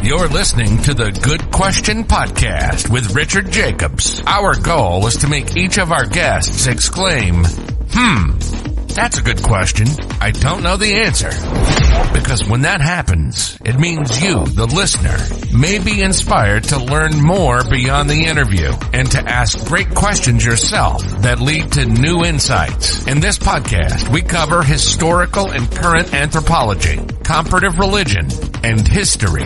You're listening to the Good Question Podcast with Richard Jacobs. Our goal is to make each of our guests exclaim, that's a good question. I don't know the answer. Because when that happens, it means you, the listener, may be inspired to learn more beyond the interview and to ask great questions yourself that lead to new insights. In this podcast, we cover historical and current anthropology, comparative religion, and history.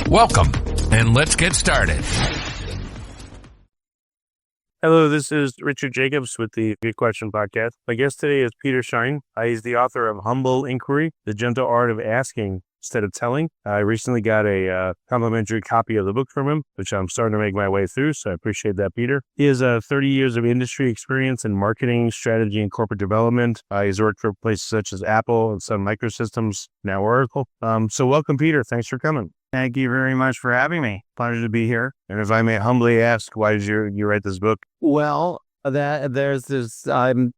Welcome, and let's get started. Hello, this is Richard Jacobs with the Good Question Podcast. My guest today is Peter Schein. He's the author of Humble Inquiry, The Gentle Art of Asking Instead of Telling. I recently got a complimentary copy of the book from him, which I'm starting to make my way through, so I appreciate that, Peter. He has 30 years of industry experience in marketing, strategy, and corporate development. He's worked for places such as Apple and Sun Microsystems, now Oracle. So welcome, Peter. Thanks for coming. Thank you very much for having me. Pleasure to be here. And if I may humbly ask, why did you write this book? Well, I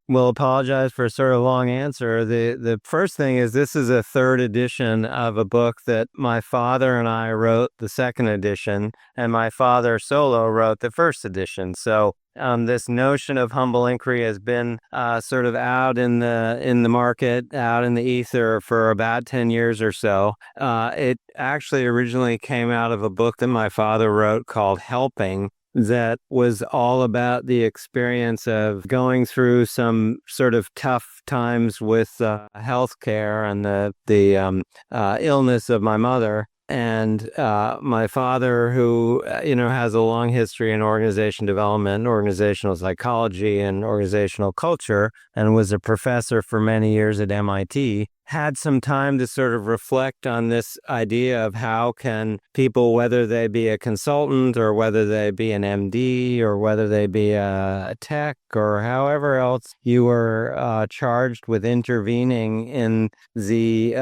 will apologize for a sort of long answer. The first thing is this is a third edition of a book that my father and I wrote, the second edition, and my father solo wrote the first edition. So this notion of humble inquiry has been sort of out in the market, out in the ether for about 10 years or so. It actually originally came out of a book that my father wrote called Helping, that was all about the experience of going through some sort of tough times with healthcare and the illness of my mother. And my father, who, has a long history in organization development, organizational psychology, and organizational culture, and was a professor for many years at MIT, had some time to sort of reflect on this idea of how can people, whether they be a consultant or whether they be an MD or whether they be a tech or however else you are charged with intervening in the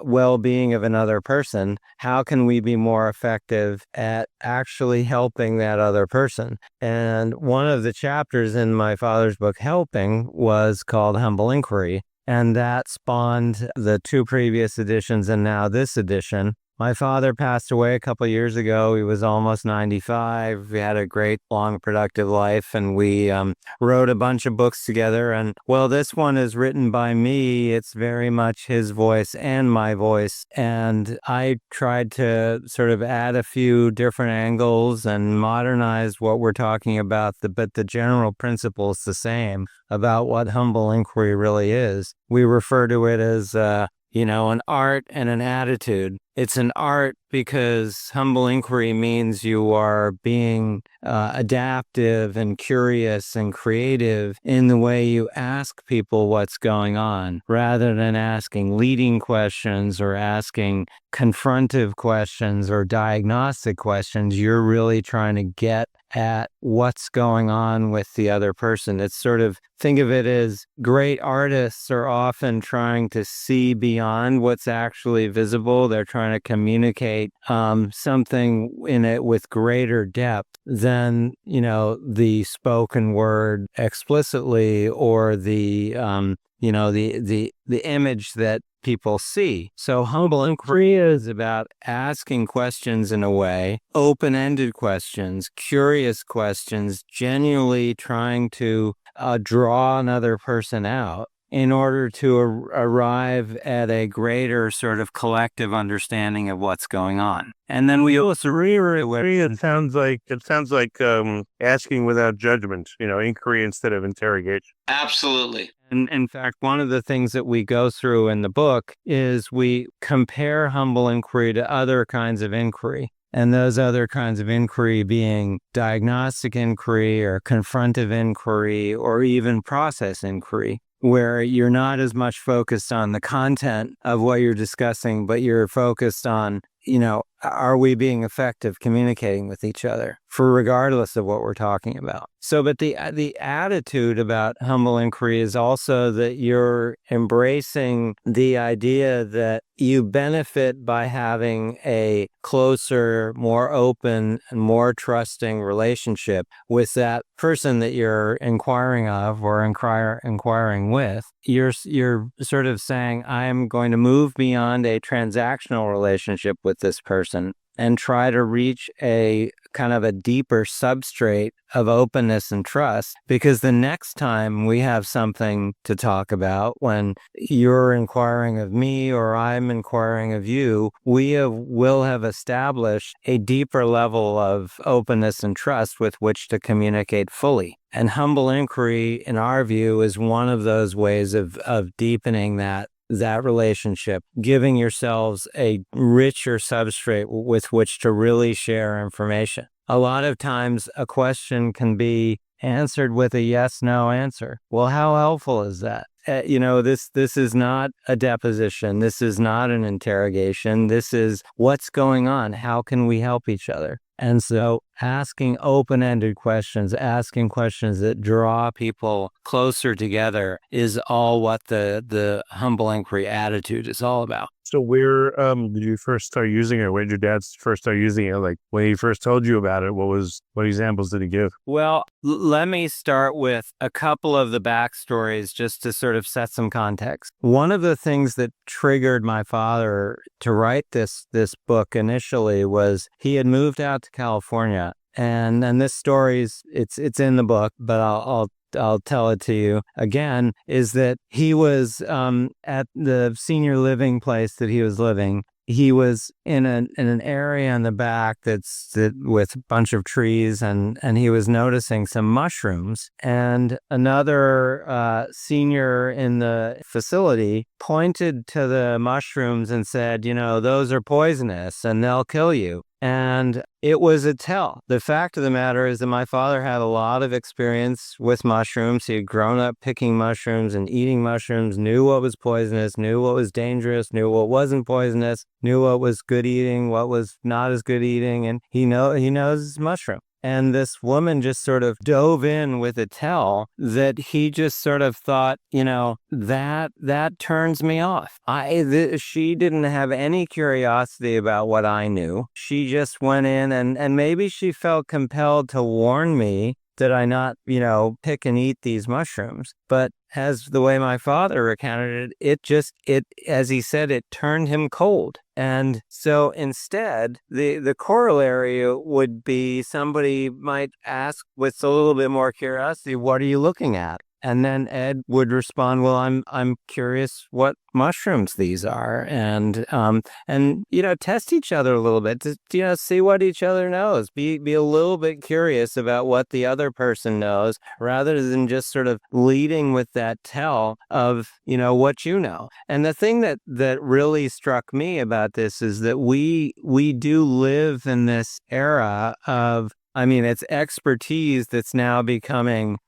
well-being of another person, how can we be more effective at actually helping that other person? And one of the chapters in my father's book, Helping, was called Humble Inquiry. And that spawned the two previous editions and now this edition. My father passed away a couple of years ago. He was almost 95. We had a great, long, productive life, and we wrote a bunch of books together. And, well, this one is written by me. It's very much his voice and my voice. And I tried to sort of add a few different angles and modernize what we're talking about, but the general principle is the same about what humble inquiry really is. We refer to it as an art and an attitude. It's an art because humble inquiry means you are being adaptive and curious and creative in the way you ask people what's going on, rather than asking leading questions or asking confrontive questions or diagnostic questions. You're really trying to get at what's going on with the other person. It's sort of, think of it as great artists are often trying to see beyond what's actually visible. They're trying to communicate something in it with greater depth than, the spoken word explicitly or the image that people see. So humble inquiry is about asking questions in a way, open-ended questions, curious questions, genuinely trying to draw another person out in order to arrive at a greater sort of collective understanding of what's going on. And then we also It sounds like asking without judgment, inquiry instead of interrogation. Absolutely. And in fact, one of the things that we go through in the book is we compare humble inquiry to other kinds of inquiry. And those other kinds of inquiry being diagnostic inquiry or confrontive inquiry or even process inquiry, where you're not as much focused on the content of what you're discussing, but you're focused on, are we being effective communicating with each other, for regardless of what we're talking about. So, but the attitude about humble inquiry is also that you're embracing the idea that you benefit by having a closer, more open, and more trusting relationship with that person that you're inquiring of or inquiring with. You're sort of saying, I'm going to move beyond a transactional relationship with this person and try to reach a kind of a deeper substrate of openness and trust, because the next time we have something to talk about, when you're inquiring of me or I'm inquiring of you, will have established a deeper level of openness and trust with which to communicate fully. And humble inquiry, in our view, is one of those ways of deepening that relationship, giving yourselves a richer substrate with which to really share information. A lot of times a question can be answered with a yes/no answer. Well, how helpful is that? This is not a deposition. This is not an interrogation. This is what's going on. How can we help each other? And so asking open-ended questions, asking questions that draw people closer together is all what the humble inquiry attitude is all about. So where did you first start using it? When did your dad first start using it? Like when he first told you about it, what examples did he give? Well, let me start with a couple of the backstories just to sort of set some context. One of the things that triggered my father to write this book initially was he had moved out to California, and this story's it's in the book, but I'll tell it to you again, is that he was at the senior living place that he was living. He was in an area in the back that's with a bunch of trees, and he was noticing some mushrooms. And another senior in the facility pointed to the mushrooms and said, those are poisonous and they'll kill you. And it was a tell. The fact of the matter is that my father had a lot of experience with mushrooms. He had grown up picking mushrooms and eating mushrooms, knew what was poisonous, knew what was dangerous, knew what wasn't poisonous, knew what was good eating, what was not as good eating, and he knows mushroom. And this woman just sort of dove in with a tell that he just sort of thought, that turns me off. She didn't have any curiosity about what I knew. She just went in and maybe she felt compelled to warn me that I not, pick and eat these mushrooms. But as the way my father recounted it, as he said, it turned him cold. And so instead, the corollary would be somebody might ask with a little bit more curiosity, what are you looking at? And then Ed would respond, well, I'm curious what mushrooms these are, and test each other a little bit to see what each other knows. Be a little bit curious about what the other person knows, rather than just sort of leading with that tell of what you know. And the thing that really struck me about this is that we do live in this era of, it's expertise that's now becoming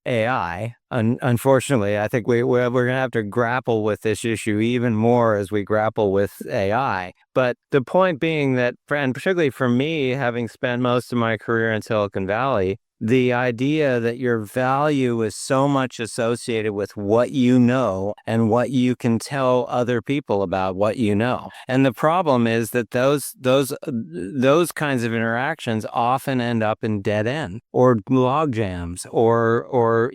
AI. Unfortunately, I think we're going to have to grapple with this issue even more as we grapple with AI. But the point being that, and particularly for me, having spent most of my career in Silicon Valley, the idea that your value is so much associated with what you know and what you can tell other people about what you know. And the problem is that those kinds of interactions often end up in dead end or log jams or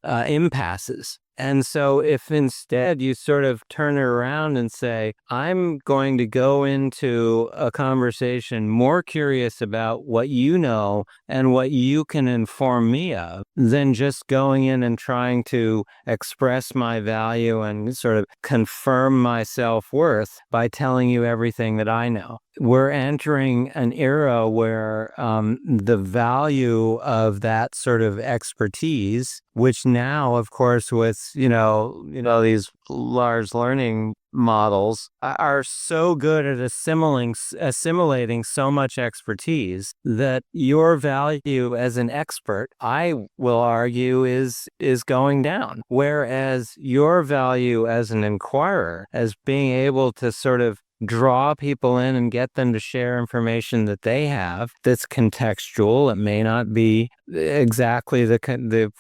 impasses. And so if instead you sort of turn it around and say, I'm going to go into a conversation more curious about what you know and what you can inform me of, than just going in and trying to express my value and sort of confirm my self-worth by telling you everything that I know. We're entering an era where the value of that sort of expertise, which now, of course, with these large learning models are so good at assimilating so much expertise, that your value as an expert, I will argue, is going down. Whereas your value as an inquirer, as being able to sort of draw people in and get them to share information that they have that's contextual. It may not be exactly the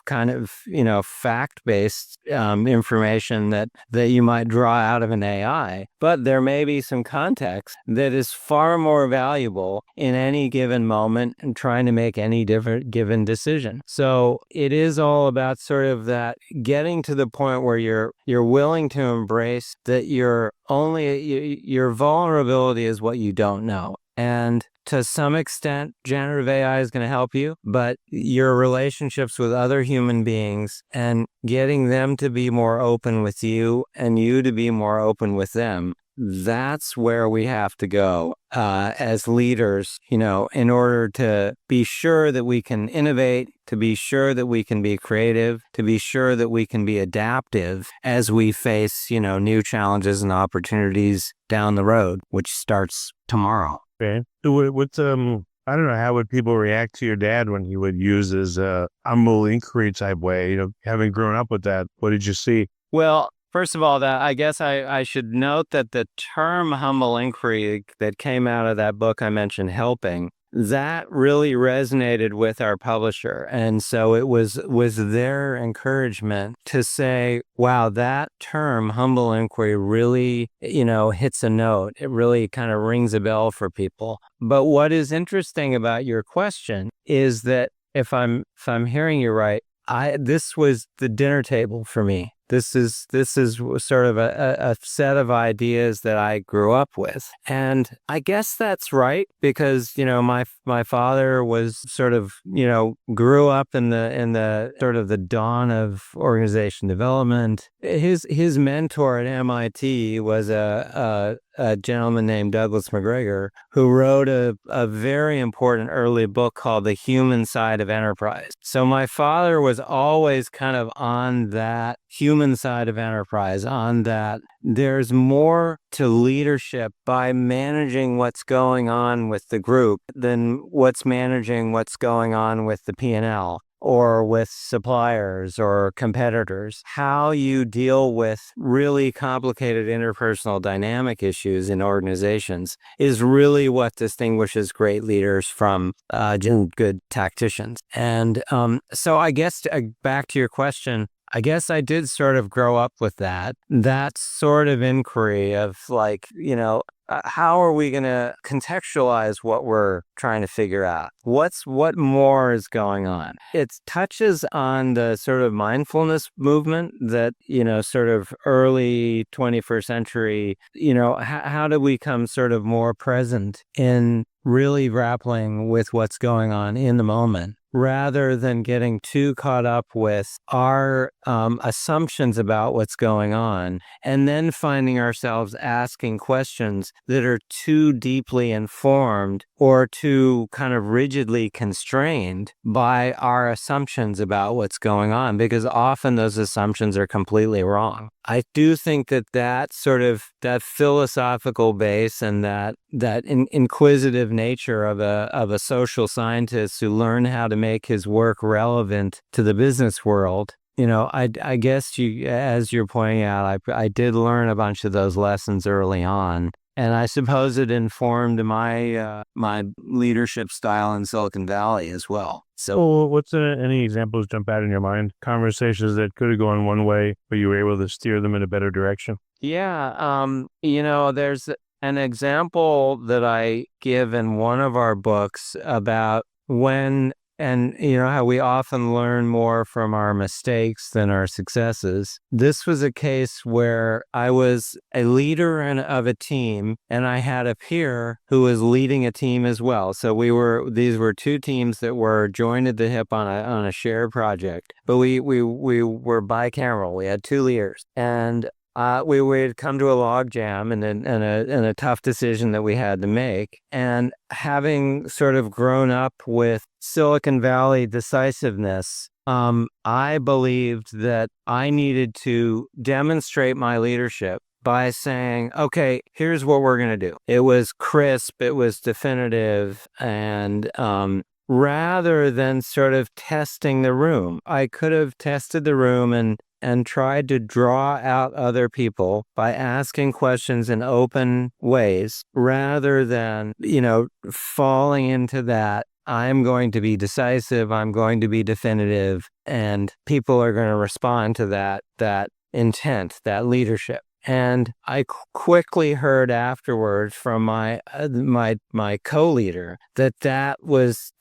kind of fact-based information that you might draw out of an AI, but there may be some context that is far more valuable in any given moment and trying to make any different given decision. So it is all about sort of that getting to the point where you're willing to embrace that your vulnerability is what you don't know. And to some extent, generative AI is going to help you, but your relationships with other human beings and getting them to be more open with you and you to be more open with them, that's where we have to go as leaders, in order to be sure that we can innovate, to be sure that we can be creative, to be sure that we can be adaptive as we face, new challenges and opportunities down the road, which starts tomorrow. Okay. So I don't know, how would people react to your dad when he would use his humble inquiry type way? Having grown up with that, what did you see? Well, first of all, that I guess I should note that the term humble inquiry that came out of that book I mentioned, Helping, that really resonated with our publisher. And so it was their encouragement to say, wow, that term humble inquiry really, hits a note. It really kind of rings a bell for people. But what is interesting about your question is that if I'm hearing you right, this was the dinner table for me. This is sort of a set of ideas that I grew up with. And I guess that's right because, my father was sort of, grew up in the sort of the dawn of organization development. His mentor at MIT was a gentleman named Douglas McGregor, who wrote a very important early book called The Human Side of Enterprise. So my father was always kind of on that human side of enterprise, on that there's more to leadership by managing what's going on with the group than managing what's going on with the P&L. Or with suppliers or competitors. How you deal with really complicated interpersonal dynamic issues in organizations is really what distinguishes great leaders from good tacticians. And so I guess back to your question, I guess I did sort of grow up with that sort of inquiry of how are we going to contextualize what we're trying to figure out? What more is going on? It touches on the sort of mindfulness movement that, sort of early 21st century, how do we become sort of more present in really grappling with what's going on in the moment, rather than getting too caught up with our assumptions about what's going on, and then finding ourselves asking questions that are too deeply informed or too kind of rigidly constrained by our assumptions about what's going on, because often those assumptions are completely wrong. I do think that sort of that philosophical base and that inquisitive nature of a social scientist who learned how to make his work relevant to the business world. I guess as you're pointing out, I did learn a bunch of those lessons early on. And I suppose it informed my leadership style in Silicon Valley as well. So, what's any examples jump out in your mind? Conversations that could have gone one way, but you were able to steer them in a better direction? Yeah, there's an example that I give in one of our books about when. And how we often learn more from our mistakes than our successes. This was a case where I was a leader of a team, and I had a peer who was leading a team as well. So these were two teams that were joined at the hip on a shared project. But we were bicameral. We had two leaders, and we would come to a log jam and a tough decision that we had to make. And having sort of grown up with Silicon Valley decisiveness, I believed that I needed to demonstrate my leadership by saying, okay, here's what we're going to do. It was crisp, it was definitive, and rather than sort of testing the room, I could have tested the room and tried to draw out other people by asking questions in open ways, rather than, falling into that, I'm going to be decisive, I'm going to be definitive, and people are going to respond to that intent, that leadership. And I quickly heard afterwards from my co-leader that was,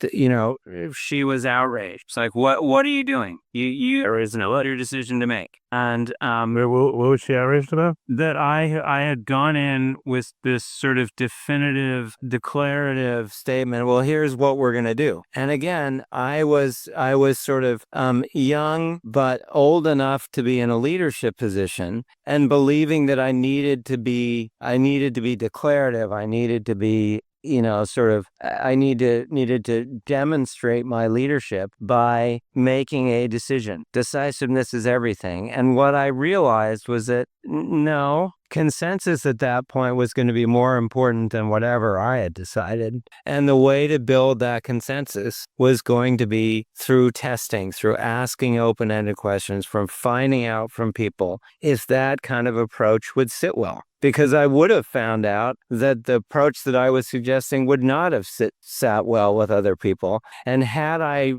she was outraged. It's like, what are you doing? there is no other decision to make. And What was she outraged about? that I had gone in with this sort of definitive, declarative statement. Well, here's what we're going to do. And again, I was sort of young, but old enough to be in a leadership position, and believing that I needed to be declarative. I needed to be, I needed to demonstrate my leadership by making a decision. Decisiveness is everything. And what I realized was that no, consensus at that point was going to be more important than whatever I had decided. And the way to build that consensus was going to be through testing, through asking open-ended questions, from finding out from people if that kind of approach would sit well. Because I would have found out that the approach that I was suggesting would not have sat well with other people. And had I,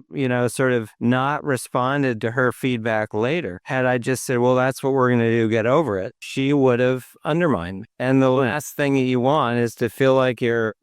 sort of not responded to her feedback later, had I just said, well, that's what we're going to do, get over it, she would have undermined me. And the last thing that you want is to feel like you're,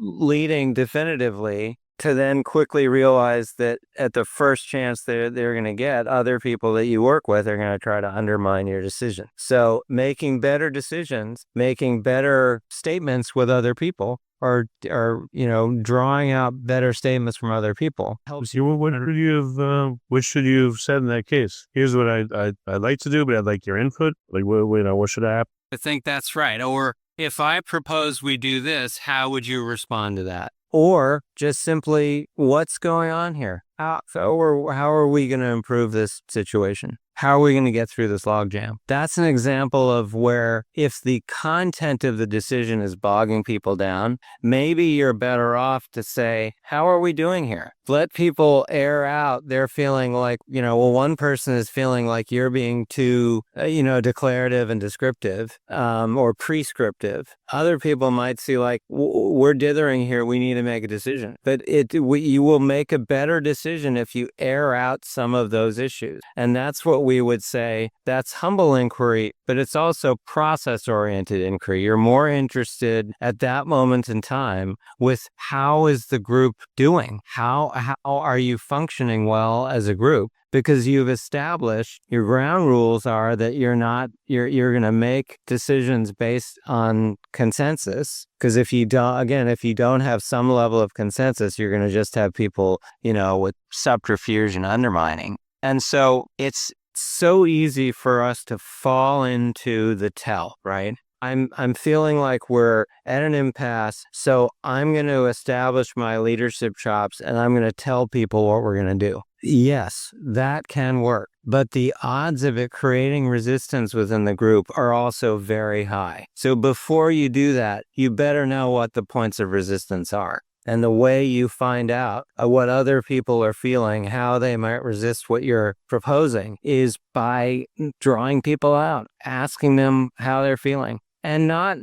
leading definitively, to then quickly realize that at the first chance they're going to get, other people that you work with are going to try to undermine your decision. So making better decisions, making better statements with other people, or drawing out better statements from other people helps you. What should you have said in that case? Here's what I'd like to do, but I'd like your input. Like, what should happen? I think that's right. Or if I propose we do this, how would you respond to that? Or just simply, what's going on here? How are we going to improve this situation? How are we going to get through this logjam? That's an example of where, if the content of the decision is bogging people down, maybe you're better off to say, how are we doing here? Let people air out their feeling like, one person is feeling like you're being too, declarative and descriptive, or prescriptive. Other people might see like, we're dithering here, we need to make a decision. But you will make a better decision if you air out some of those issues. And that's what we would say, that's humble inquiry, but it's also process-oriented inquiry. You're more interested at that moment in time with how is the group doing? How are you functioning well as a group? Because you've established your ground rules are that you're going to make decisions based on consensus. Because if you don't have some level of consensus, you're going to just have people, with subterfuge and undermining. And so it's so easy for us to fall into the tell, right? I'm feeling like we're at an impasse, so I'm going to establish my leadership chops and I'm going to tell people what we're going to do. Yes, that can work, but the odds of it creating resistance within the group are also very high. So before you do that, you better know what the points of resistance are. And the way you find out what other people are feeling, how they might resist what you're proposing, is by drawing people out, asking them how they're feeling. And not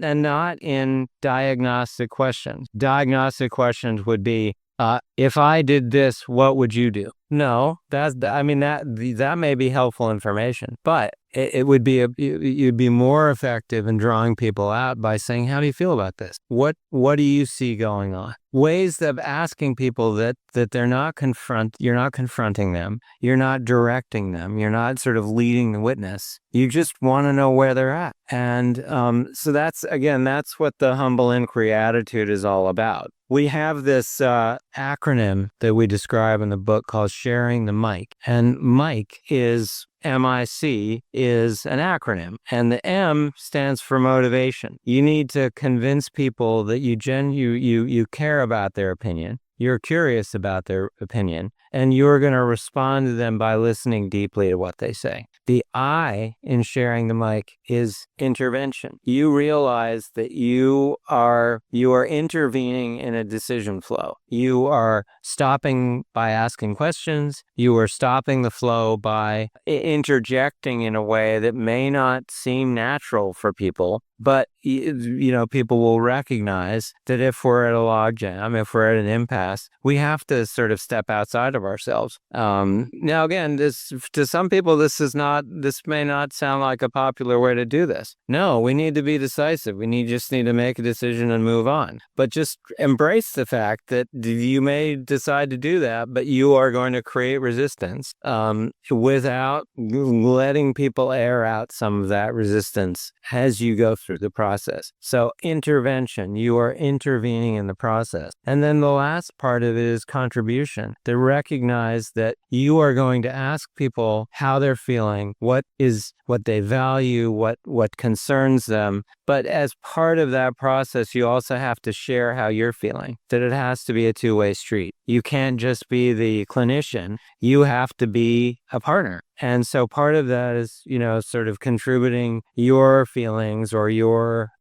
in diagnostic questions. Diagnostic questions would be, if I did this, what would you do? No, that may be helpful information, but you'd be more effective in drawing people out by saying, how do you feel about this? What do you see going on? Ways of asking people that you're not confronting them, you're not directing them, you're not sort of leading the witness. You just want to know where they're at. And so that's what the humble inquiry attitude is all about. We have this acronym that we describe in the book called Sharing the Mic. And MIC is MIC is an acronym, and the M stands for motivation. You need to convince people that you care about their opinion. You're curious about their opinion, and you're going to respond to them by listening deeply to what they say. The I in sharing the mic is intervention. You realize that you are intervening in a decision flow. You are stopping by asking questions. You are stopping the flow by interjecting in a way that may not seem natural for people, but people will recognize that if we're at a logjam, if we're at an impasse, past, we have to sort of step outside of ourselves. Now, again, to some people, this may not sound like a popular way to do this. No, we need to be decisive. We just need to make a decision and move on. But just embrace the fact that you may decide to do that, but you are going to create resistance without letting people air out some of that resistance as you go through the process. So intervention, you are intervening in the process. And then the last part of it is contribution, to recognize that you are going to ask people how they're feeling, what they value, what concerns them. But as part of that process, you also have to share how you're feeling, that it has to be a two-way street. You can't just be the clinician. You have to be a partner. And so part of that is, sort of contributing your feelings, or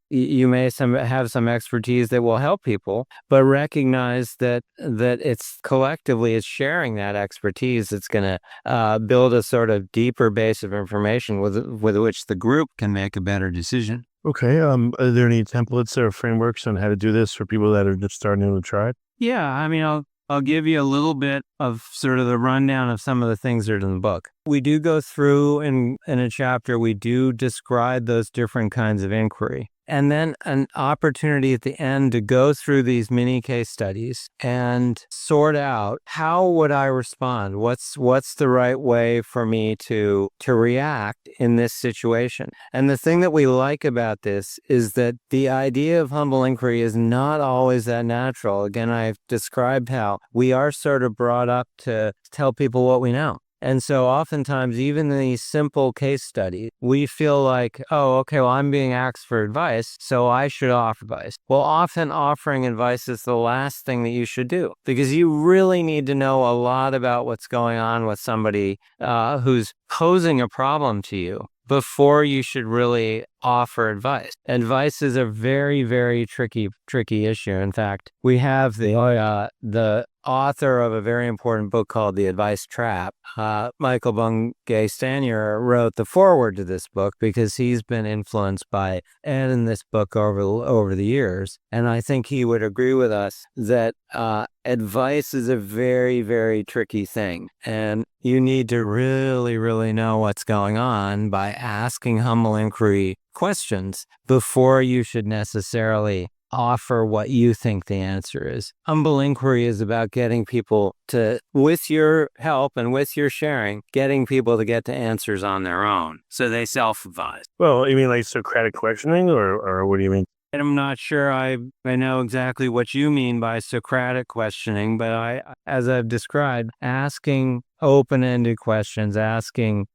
you may have some expertise that will help people, but recognize that it's collectively, it's sharing that expertise that's going to build a sort of deeper base of information with which the group can make a better decision. Okay. Are there any templates or frameworks on how to do this for people that are just starting to try it? Yeah, I mean, I'll give you a little bit of sort of the rundown of some of the things that are in the book. We do go through in a chapter, we do describe those different kinds of inquiry. And then an opportunity at the end to go through these mini case studies and sort out, how would I respond? What's the right way for me to react in this situation? And the thing that we like about this is that the idea of humble inquiry is not always that natural. Again, I've described how we are sort of brought up to tell people what we know. And so oftentimes, even in these simple case studies, we feel like, oh, okay, well, I'm being asked for advice, so I should offer advice. Well, often offering advice is the last thing that you should do, because you really need to know a lot about what's going on with somebody who's posing a problem to you before you should really offer advice. Advice is a very, very tricky issue. In fact, we have the author of a very important book called The Advice Trap, Michael Bungay Stanier, wrote the foreword to this book because he's been influenced by Ed in this book over the years. And I think he would agree with us that advice is a very, very tricky thing. And you need to really, really know what's going on by asking humble inquiry questions before you should necessarily offer what you think the answer is. Humble inquiry is about getting people to, with your help and with your sharing, getting people to get to answers on their own, so they self-advise. Well, you mean like Socratic questioning, or what do you mean? And I'm not sure I know exactly what you mean by Socratic questioning, but as I've described, asking open-ended questions, asking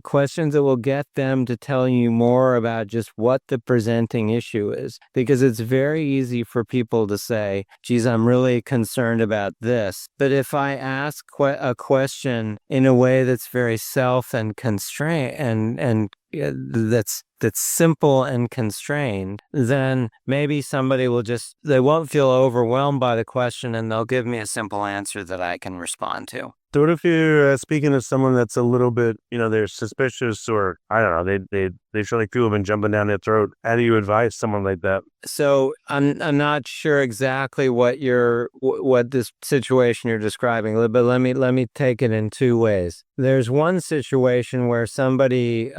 questions that will get them to tell you more about just what the presenting issue is. Because it's very easy for people to say, geez, I'm really concerned about this. But if I ask a question in a way that's very self and constrained and that's simple and constrained, then maybe somebody they won't feel overwhelmed by the question, and they'll give me a simple answer that I can respond to. So what if you're speaking to someone that's a little bit, they're suspicious, or I don't know, they feel like people have been jumping down their throat? How do you advise someone like that? So I'm not sure exactly what this situation you're describing, but let me take it in two ways. There's one situation where somebody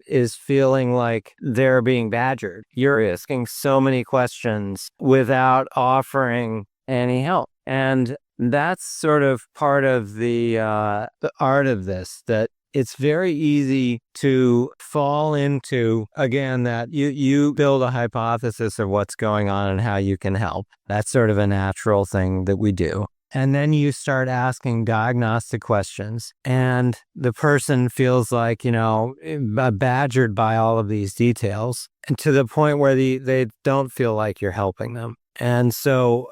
is feeling like they're being badgered. You're asking so many questions without offering any help, and that's sort of part of the art of this, that it's very easy to fall into, again, that you build a hypothesis of what's going on and how you can help. That's sort of a natural thing that we do. And then you start asking diagnostic questions, and the person feels like, badgered by all of these details, and to the point where they don't feel like you're helping them. And so,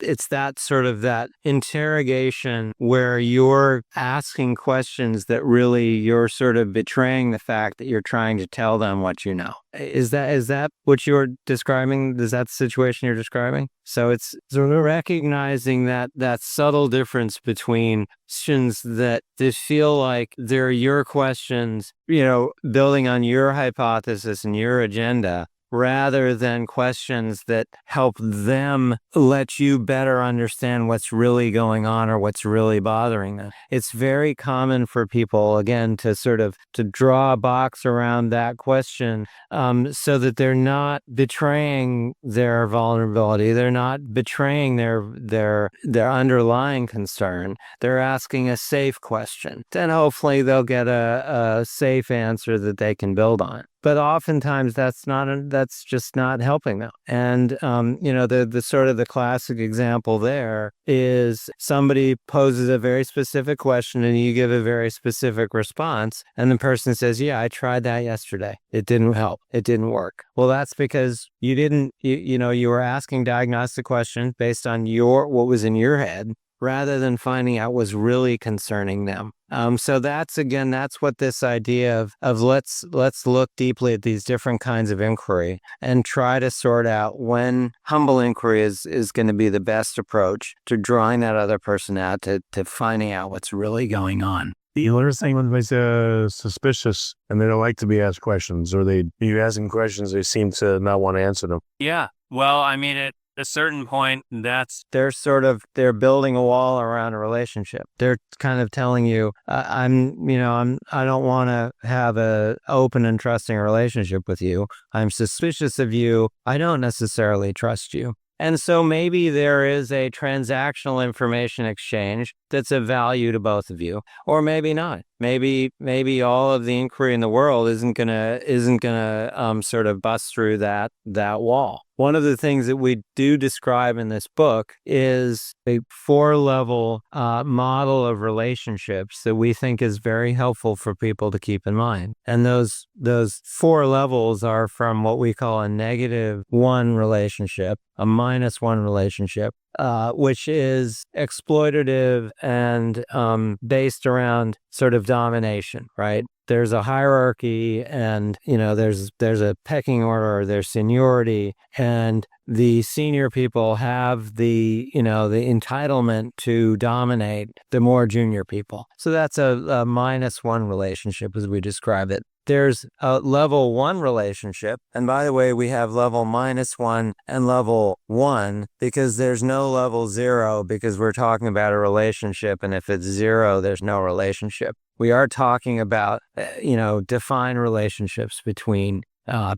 it's that sort of that interrogation where you're asking questions that really you're sort of betraying the fact that you're trying to tell them what you know. Is that what you're describing? Is that the situation you're describing? So it's sort of recognizing that subtle difference between questions that feel like they're your questions, building on your hypothesis and your agenda, rather than questions that help them let you better understand what's really going on or what's really bothering them. It's very common for people, again, to draw a box around that question so that they're not betraying their vulnerability. They're not betraying their underlying concern. They're asking a safe question. Then hopefully they'll get a safe answer that they can build on. But oftentimes that's just not helping them. And the sort of the classic example there is somebody poses a very specific question and you give a very specific response, and the person says, "Yeah, I tried that yesterday. It didn't help. It didn't work." Well, that's because you were asking diagnostic questions based on what was in your head, rather than finding out what's really concerning them. So that's what this idea of let's look deeply at these different kinds of inquiry and try to sort out when humble inquiry is going to be the best approach to drawing that other person out to finding out what's really going on. The other thing when they suspicious and they don't like to be asked questions, or you ask them questions, they seem to not want to answer them. Yeah. Well, I mean, at a certain point, they're building a wall around a relationship. They're kind of telling you, I don't want to have a open and trusting relationship with you. I'm suspicious of you. I don't necessarily trust you. And so maybe there is a transactional information exchange that's of value to both of you, or maybe not. Maybe all of the inquiry in the world isn't gonna sort of bust through that wall. One of the things that we do describe in this book is a 4-level model of relationships that we think is very helpful for people to keep in mind. And those 4 levels are from what we call a -1 relationship, a -1 relationship, which is exploitative and based around sort of domination, right? There's a hierarchy, and there's a pecking order, there's seniority, and the senior people have the entitlement to dominate the more junior people. So that's a -1 relationship as we describe it. There's a level 1 relationship. And by the way, we have level -1 and level 1 because there's no level 0, because we're talking about a relationship. And if it's 0, there's no relationship. We are talking about, defined relationships between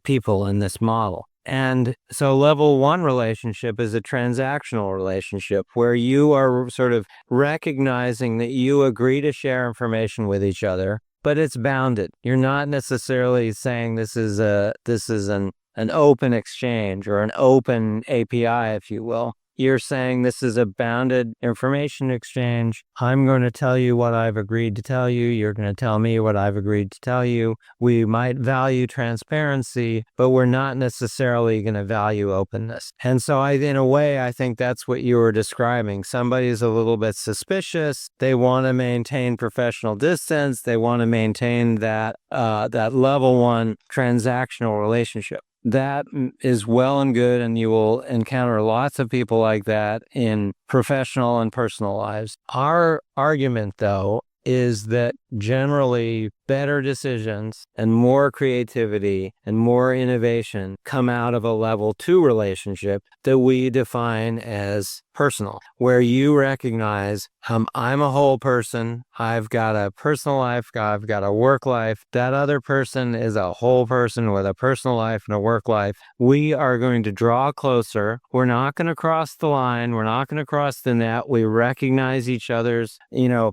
people in this model. And so level 1 relationship is a transactional relationship where you are sort of recognizing that you agree to share information with each other, but it's bounded. You're not necessarily saying this is an open exchange or an open API, if you will. You're saying this is a bounded information exchange. I'm going to tell you what I've agreed to tell you. You're going to tell me what I've agreed to tell you. We might value transparency, but we're not necessarily going to value openness. And so in a way, I think that's what you were describing. Somebody's a little bit suspicious. They want to maintain professional distance. They want to maintain that level 1 transactional relationship. That is well and good, and you will encounter lots of people like that in professional and personal lives. Our argument, though, is that generally better decisions and more creativity and more innovation come out of a level 2 relationship that we define as personal, where you recognize I'm a whole person. I've got a personal life. I've got a work life. That other person is a whole person with a personal life and a work life. We are going to draw closer. We're not going to cross the line. We're not going to cross the net. We recognize each other's,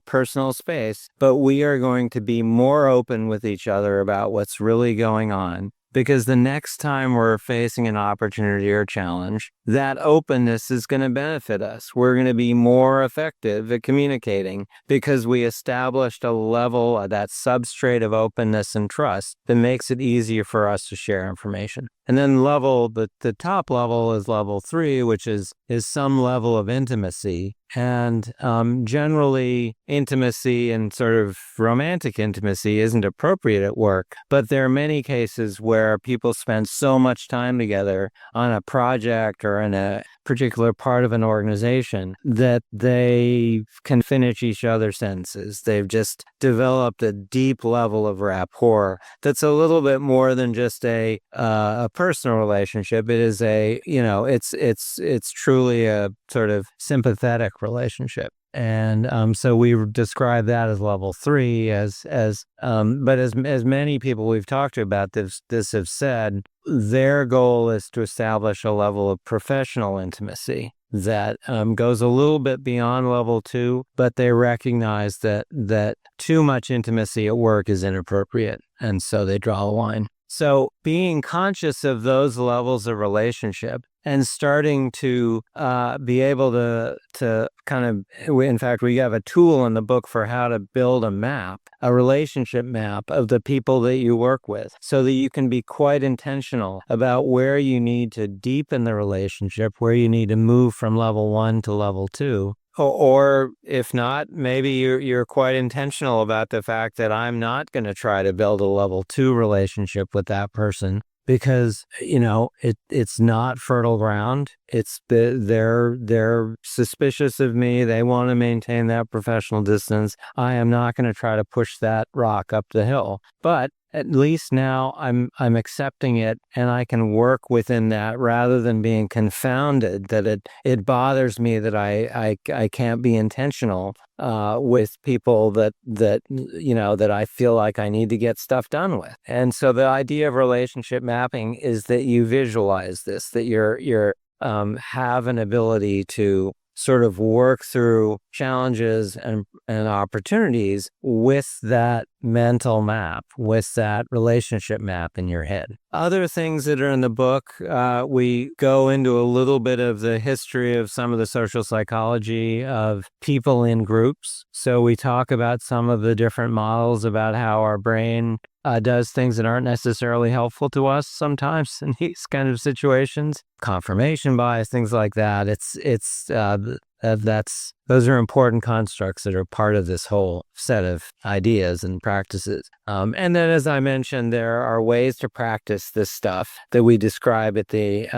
personal space, but we are going to be more open with each other about what's really going on. Because the next time we're facing an opportunity or challenge, that openness is going to benefit us. We're going to be more effective at communicating because we established a level, that substrate of openness and trust that makes it easier for us to share information. And then the top level is level 3, which is some level of intimacy. And generally, intimacy and sort of romantic intimacy isn't appropriate at work. But there are many cases where people spend so much time together on a project or in a particular part of an organization, that they can finish each other's sentences. They've just developed a deep level of rapport that's a little bit more than just a personal relationship. It is it's truly a sort of sympathetic relationship. And so we describe that as level 3 but as many people we've talked to about this have said, their goal is to establish a level of professional intimacy that goes a little bit beyond level 2, but they recognize that too much intimacy at work is inappropriate, and so they draw a line. So being conscious of those levels of relationship and starting to be able to kind of, in fact, we have a tool in the book for how to build a relationship map of the people that you work with, so that you can be quite intentional about where you need to deepen the relationship, where you need to move from level 1 to level 2. Or if not, maybe you're quite intentional about the fact that I'm not going to try to build a level 2 relationship with that person, because it's not fertile ground. They're suspicious of me. They want to maintain that professional distance. I am not going to try to push that rock up the hill. But at least now I'm accepting it, and I can work within that rather than being confounded that it bothers me that I can't be intentional with people that I feel like I need to get stuff done with. And so the idea of relationship mapping is that you visualize this, that you're have an ability to sort of work through challenges and opportunities with that mental map, with that relationship map in your head. Other things that are in the book, we go into a little bit of the history of some of the social psychology of people in groups. So we talk about some of the different models about how our brain does things that aren't necessarily helpful to us sometimes in these kind of situations. Confirmation bias, things like that. Those are important constructs that are part of this whole set of ideas and practices. And then, as I mentioned, there are ways to practice this stuff that we describe at the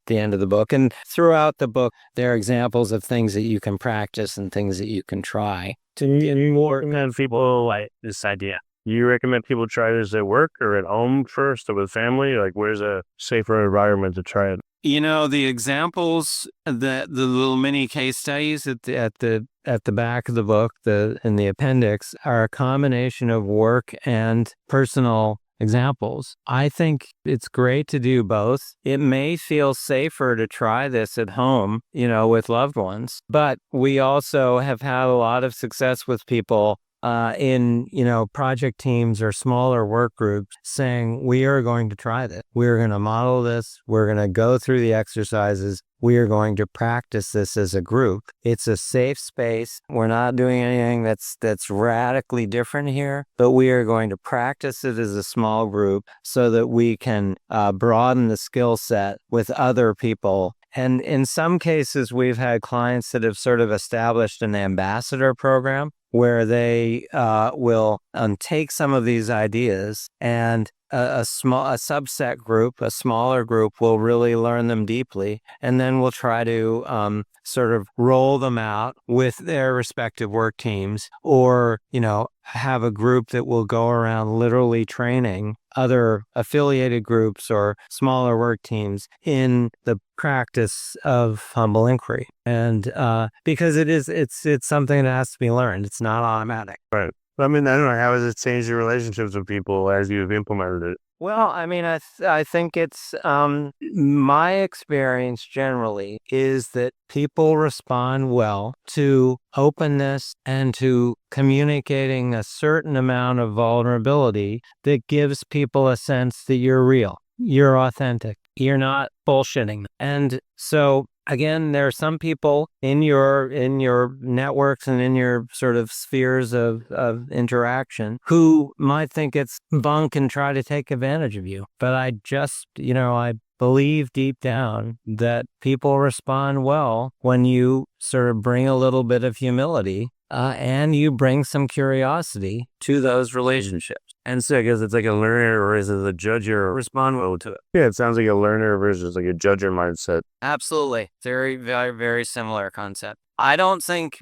end of the book. And throughout the book, there are examples of things that you can practice and things that you can try. Do you recommend people like this idea? You recommend people try this at work or at home first or with family? Like, where's a safer environment to try it? The examples, the little mini case studies at the back of the book, in the appendix, are a combination of work and personal examples. I think it's great to do both. It may feel safer to try this at home, with loved ones, but we also have had a lot of success with people in project teams or smaller work groups saying, we are going to try this. We're going to model this. We're going to go through the exercises. We are going to practice this as a group. It's a safe space. We're not doing anything that's radically different here, but we are going to practice it as a small group so that we can broaden the skill set with other people. And in some cases, we've had clients that have sort of established an ambassador program where they will take some of these ideas, and a subset group, a smaller group, will really learn them deeply, and then we'll try to sort of roll them out with their respective work teams, or have a group that will go around literally training other affiliated groups or smaller work teams in the practice of humble inquiry. And because it's something that has to be learned. It's not automatic. Right. I mean, I don't know, how has it changed your relationships with people as you've implemented it? Well, I mean, I think it's my experience generally is that people respond well to openness and to communicating a certain amount of vulnerability that gives people a sense that you're real, you're authentic, you're not bullshitting. And so, again, there are some people in your networks and in your sort of spheres of interaction who might think it's bunk and try to take advantage of you. But I just, I believe deep down that people respond well when you sort of bring a little bit of humility and you bring some curiosity to those relationships. And so I guess it's like a learner versus a judger response to it. Yeah, it sounds like a learner versus like a judger mindset. Absolutely. Very, very, very similar concept. I don't think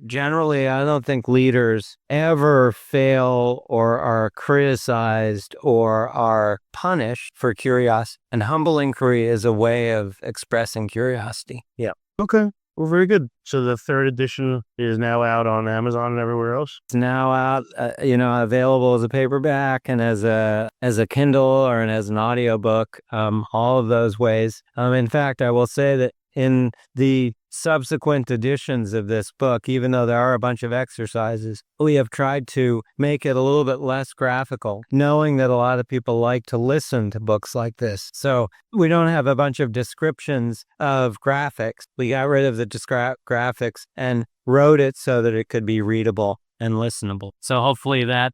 leaders ever fail or are criticized or are punished for curiosity. And humble inquiry is a way of expressing curiosity. Yeah. Okay. Well, very good. So the third edition is now out on Amazon and everywhere else? It's now out, available as a paperback and as a Kindle or as an audiobook, all of those ways. In fact, I will say that in the subsequent editions of this book, even though there are a bunch of exercises, we have tried to make it a little bit less graphical, knowing that a lot of people like to listen to books like this. So we don't have a bunch of descriptions of graphics. We got rid of the graphics and wrote it so that it could be readable and listenable. So hopefully then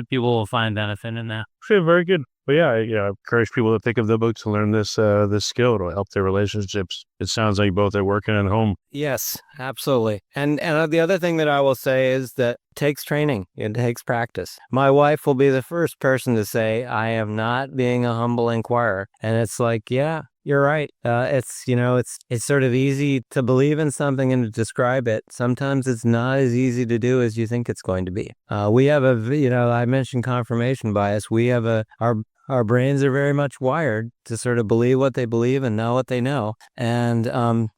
people will find benefit in that. Okay, very good. But yeah, I encourage people to think of the book to learn this skill. It'll help their relationships. It sounds like both are working at home. Yes, absolutely. And the other thing that I will say is that it takes training. It takes practice. My wife will be the first person to say, I am not being a humble inquirer. And it's like, yeah, you're right. It's sort of easy to believe in something and to describe it. Sometimes it's not as easy to do as you think it's going to be. We have I mentioned confirmation bias. We have our brains are very much wired to sort of believe what they believe and know what they know, and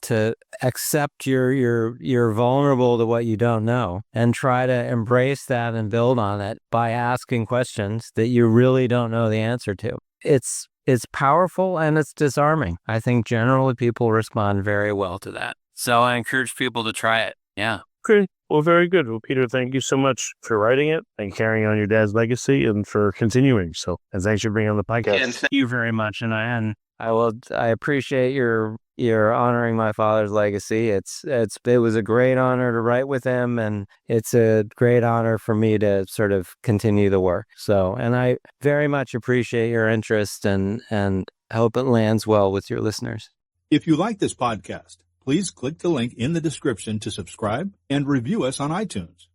to accept you're vulnerable to what you don't know and try to embrace that and build on it by asking questions that you really don't know the answer to. It's powerful and it's disarming. I think generally people respond very well to that. So I encourage people to try it. Yeah. Okay. Well, very good. Well, Peter, thank you so much for writing it and carrying on your dad's legacy and for continuing. And thanks for being on the podcast. And thank you very much. And I appreciate your honoring my father's legacy. It was a great honor to write with him, and it's a great honor for me to sort of continue the work. So, and I very much appreciate your interest and hope it lands well with your listeners. If you like this podcast, please click the link in the description to subscribe and review us on iTunes.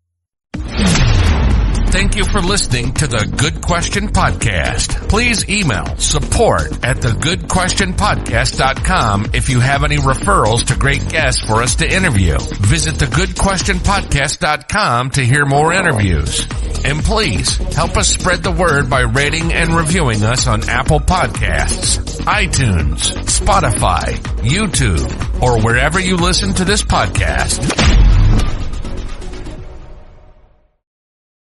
Thank you for listening to the Good Question Podcast. Please email support@thegoodquestionpodcast.com if you have any referrals to great guests for us to interview. Visit thegoodquestionpodcast.com to hear more interviews. And please help us spread the word by rating and reviewing us on Apple Podcasts, iTunes, Spotify, YouTube, or wherever you listen to this podcast.